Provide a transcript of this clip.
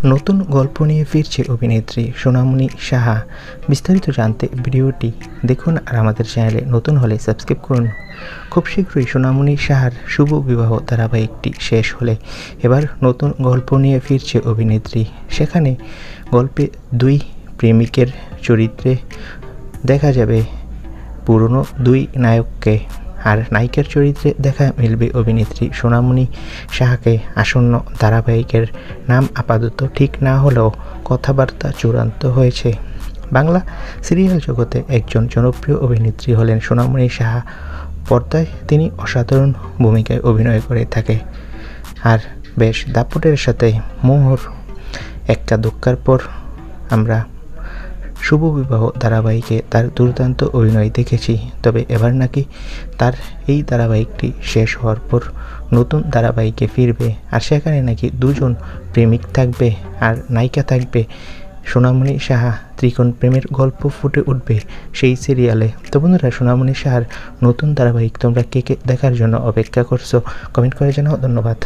নতুন গল্প নিয়ে ফিরছে অভিনেত্রী সোনামণি সাহা। বিস্তারিত জানতে ভিডিওটি দেখুন আর আমাদের চ্যানেলে নতুন হলে সাবস্ক্রাইব করুন। খুব শীঘ্রই সোনামণি সাহার শুভ বিবাহ ধারাবাহিকটি শেষ হলে এবার নতুন গল্প নিয়ে ফিরছে অভিনেত্রী। সেখানে গল্পে দুই প্রেমিকের চরিত্রে দেখা যাবে পুরনো দুই নায়ককে, আর নায়িকার চরিত্রে দেখা মিলবে অভিনেত্রী সোনামণি সাহাকে। আসন্ন ধারাবাহিকের নাম আপাতত ঠিক না হলেও কথাবার্তা চূড়ান্ত হয়েছে। বাংলা সিরিয়াল জগতে একজন জনপ্রিয় অভিনেত্রী হলেন সোনামণি সাহা। পর্দায় তিনি অসাধারণ ভূমিকায় অভিনয় করে থাকে, আর বেশ দাপটের সাথে মোহর একটা ধাক্কার পর আমরা শুভ বিবাহ ধারাবাহিকে তার দুর্দান্ত অভিনয় দেখেছি। তবে এবার নাকি তার এই ধারাবাহিকটি শেষ হওয়ার পর নতুন ধারাবাহিকে ফিরবে, আর সেখানে নাকি দুজন প্রেমিক থাকবে আর নায়িকা থাকবে সোনামণি সাহা। ত্রিকোণ প্রেমের গল্প ফুটে উঠবে সেই সিরিয়ালে। তো বন্ধুরা, সোনামণি সাহার নতুন ধারাবাহিক তোমরা কে কে দেখার জন্য অপেক্ষা করছো কমেন্ট করে জানাও। ধন্যবাদ।